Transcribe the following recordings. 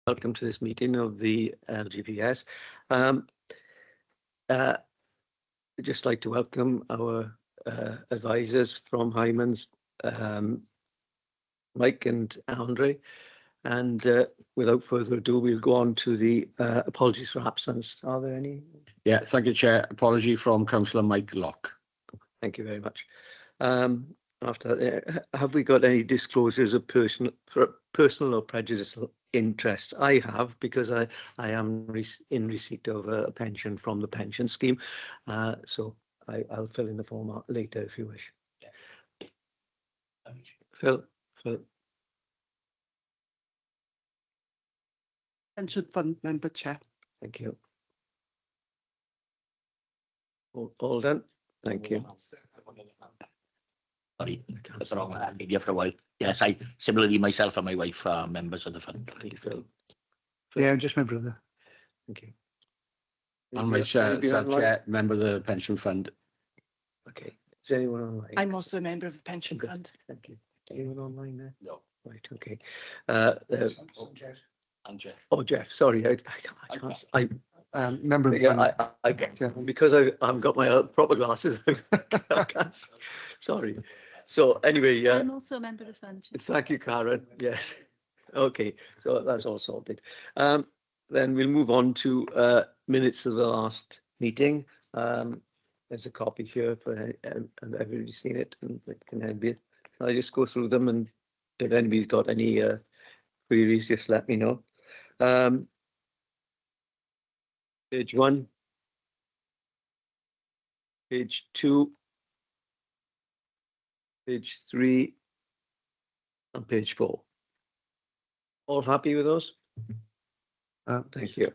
Welcome to this meeting of the LGPS. I'd just like to welcome our advisors from Hyman's, Mike and Andre. And without further ado, we'll go on to the apologies for absence. Are there any? Yeah, thank you, Chair. Apology from Councillor Mike Locke. Thank you very much. After that, have we got any disclosures of personal or prejudicial interests? I have, because I am in receipt of a pension from the pension scheme. So I'll fill in the form out later if you wish. Yeah. Phil. Pension Fund Member, Chair. Thank you. All done. Thank you. Sorry, that's the wrong media for a while. Yes, I similarly myself and my wife are members of the fund. Thank you, Phil. Yeah, I'm just my brother. Thank you. And my chair, member of the pension fund. Okay. Is anyone online? I'm also a member of the pension fund. Thank you. Anyone online there? No. Right. Okay. And Jeff. Oh, Jeff. Sorry, I can't. Member of the fund. I because I haven't got my proper glasses. I can't. Sorry. So anyway, I'm also a member of the fund. Thank you, Karen. Yes. Okay. So that's all sorted. Then we'll move on to minutes of the last meeting. There's a copy here for everybody's seen it, and it can be. Shall I just go through them, and if anybody's got any queries, just let me know. Page 1, page 2, page 3, and page 4. All happy with those? Thank you.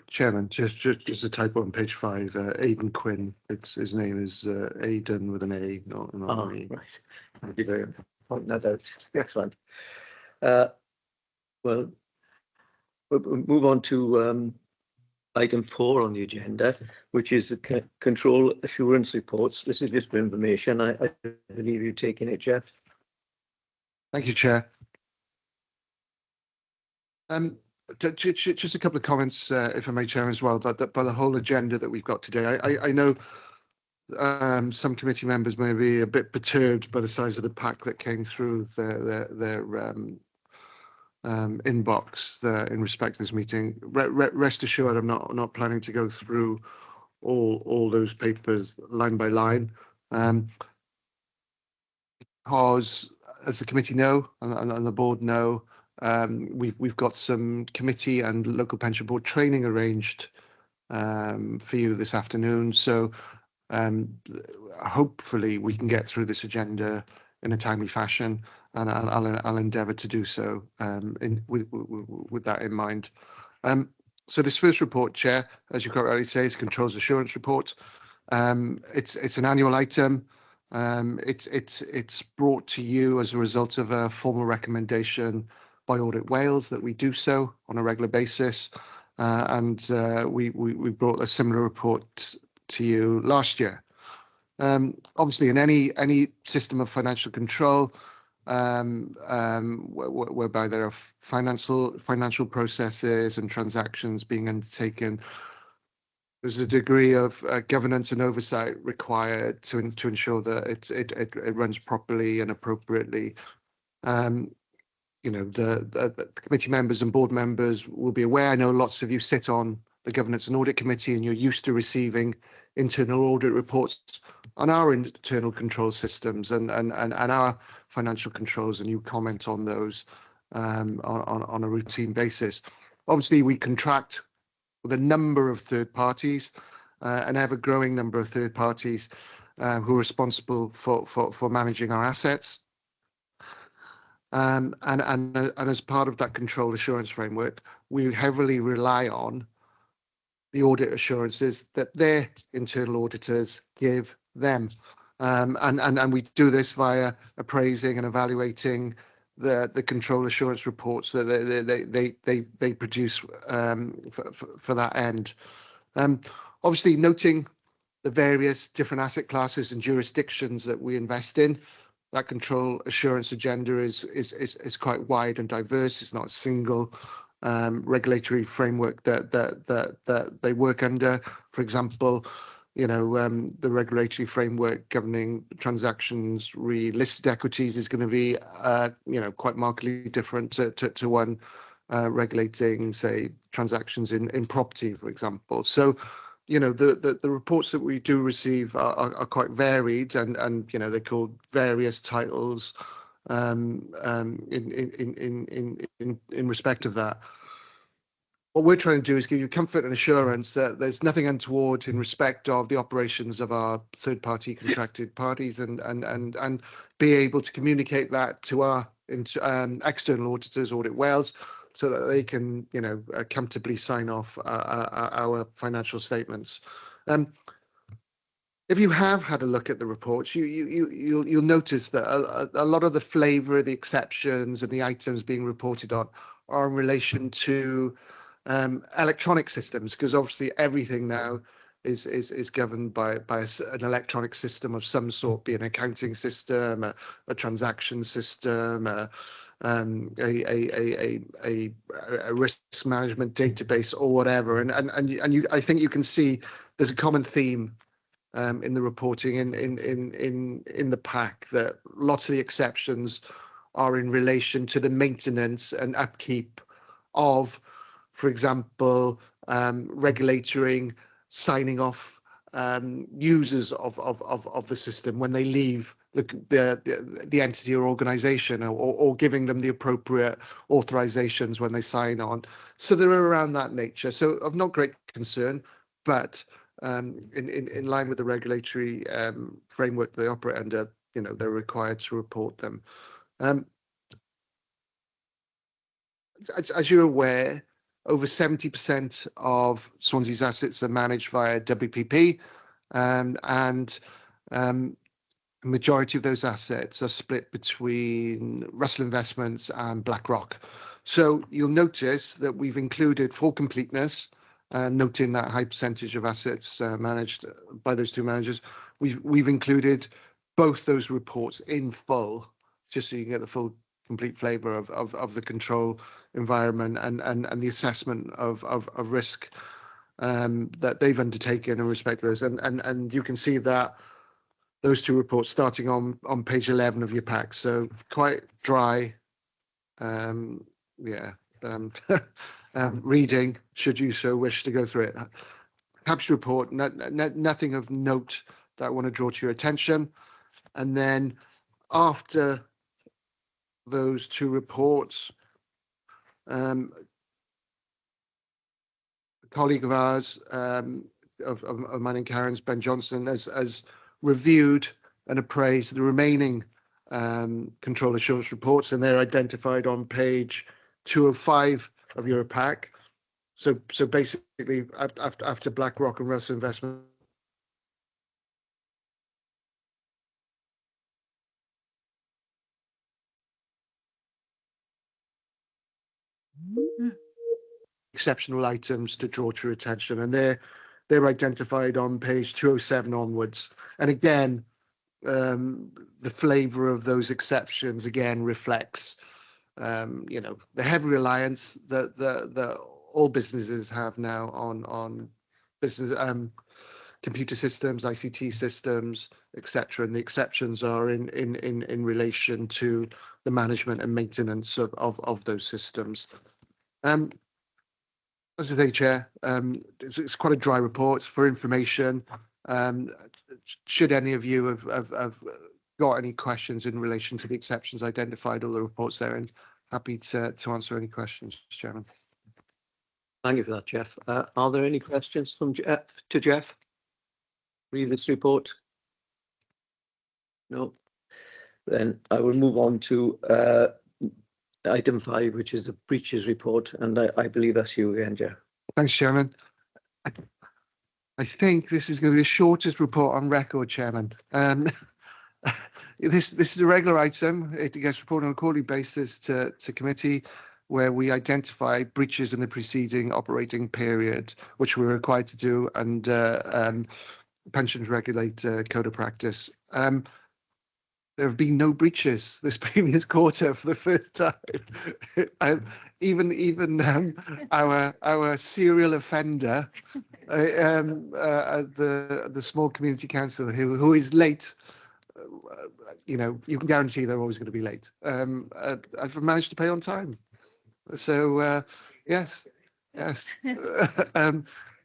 Chairman, just a typo on page 5. Aidan Quinn. His name is Aidan with an A, not an E. Right. Thank you very much for pointing that out. Excellent. Well, we'll move on to item 4 on the agenda, which is the control assurance reports. This is just for information. I believe you're taking it, Jeff. Thank you, Chair. Just a couple of comments, if I may, Chair, as well, but by the whole agenda that we've got today. I know some committee members may be a bit perturbed by the size of the pack that came through their inbox in respect to this meeting. Rest assured, I'm not planning to go through all those papers line by line, because as the committee know and the board know, we've got some committee and local pension board training arranged for you this afternoon. So hopefully we can get through this agenda in a timely fashion, and I'll endeavour to do so with that in mind. So this first report, Chair, as you quite rightly say, is controls assurance report. It's an annual item. It's brought to you as a result of a formal recommendation by Audit Wales that we do so on a regular basis, and we brought a similar report to you last year. Obviously, in any system of financial control, whereby there are financial processes and transactions being undertaken, there's a degree of governance and oversight required to ensure that it runs properly and appropriately. You know, the committee members and board members will be aware. I know lots of you sit on the Governance and Audit Committee, and you're used to receiving internal audit reports on our internal control systems and our financial controls, and you comment on those on a routine basis. Obviously, we contract with a number of third parties, an ever-growing number of third parties who are responsible for managing our assets. And as part of that control assurance framework, we heavily rely on the audit assurances that their internal auditors give them, and we do this via appraising and evaluating the control assurance reports that they produce for that end. Obviously, noting the various different asset classes and jurisdictions that we invest in, that control assurance agenda is quite wide and diverse. It's not a single regulatory framework that they work under. For example, the regulatory framework governing transactions listed equities is going to be quite markedly different to one regulating, say, transactions in property, for example. So the reports that we do receive are quite varied, and they're called various titles in respect of that. What we're trying to do is give you comfort and assurance that there's nothing untoward in respect of the operations of our third-party contracted parties, and be able to communicate that to our external auditors, Audit Wales, so that they can, comfortably sign off our financial statements. If you have had a look at the reports, you'll notice that a lot of the flavour of the exceptions and the items being reported on are in relation to electronic systems, because obviously everything now is governed by an electronic system of some sort, be an accounting system, a transaction system, a risk management database, or whatever. And I think you can see there's a common theme in the reporting in the pack, that lots of the exceptions are in relation to the maintenance and upkeep of, for example, regulating, signing off users of the system when they leave the entity or organization, or giving them the appropriate authorizations when they sign on. So they're around that nature. So of not great concern, but in line with the regulatory framework they operate under, they're required to report them. As you're aware, over 70% of Swansea's assets are managed via WPP, and a majority of those assets are split between Russell Investments and BlackRock. So you'll notice that we've included, for completeness, noting that high percentage of assets managed by those two managers, we've included both those reports in full, just so you can get the full complete flavour of the control environment and the assessment of risk that they've undertaken in respect to those. And you can see that those two reports starting on page 11 of your pack. So quite dry, reading, should you so wish to go through it. Capture report, nothing of note that I want to draw to your attention. And then after those two reports, a colleague of ours, of mine and Karen's, Ben Johnson, has reviewed and appraised the remaining control assurance reports, and they're identified on page 205 of your pack. So basically, after BlackRock and Russell Investment, exceptional items to draw to your attention, and they're identified on page 207 onwards. And again, the flavour of those exceptions again reflects the heavy reliance that all businesses have now on business computer systems, ICT systems, etc. And the exceptions are in relation to the management and maintenance of those systems. As I say, Chair, it's quite a dry report for information. Should any of you have got any questions in relation to the exceptions identified or the reports therein, happy to answer any questions, Chairman. Thank you for that, Jeff. Are there any questions from to Jeff? Read this report. No. Then I will move on to item 5, which is the breaches report, and I believe that's you again, Jeff. Thanks, Chairman. I think this is going to be the shortest report on record, Chairman. This is a regular item. It gets reported on a quarterly basis to committee, where we identify breaches in the preceding operating period, which we're required to do under Pensions Regulator Code of Practice. there have been no breaches this previous quarter for the first time. Even our serial offender, the small community council who is late. You know, you can guarantee they're always going to be late. I've managed to pay on time, so yes.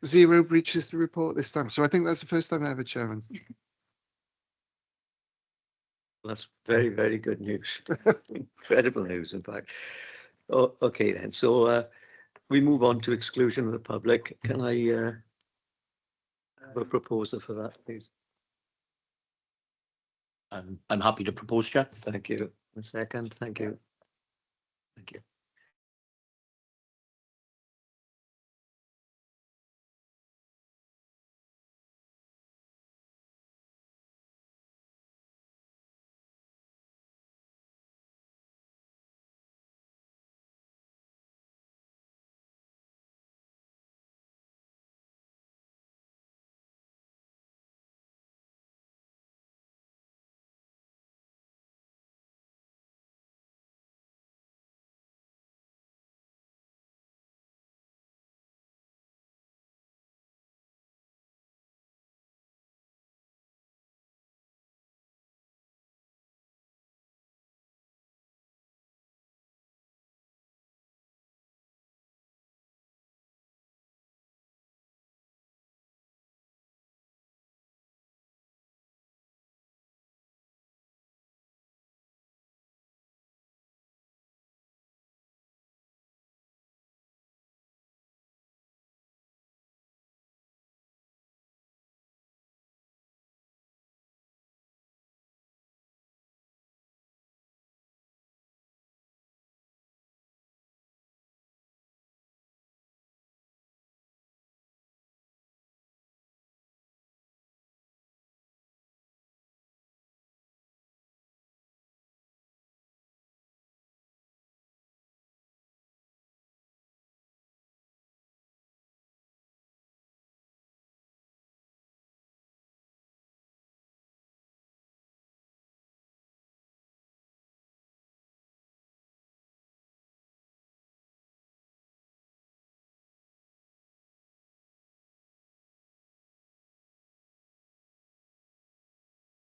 Zero breaches to report this time. So I think that's the first time ever, Chairman. That's very, very good news. Incredible news, in fact. Oh, okay then. So we move on to exclusion of the public. Can I have a proposal for that, please? I'm happy to propose, Chair. Thank you. A second. Thank you. Thank you.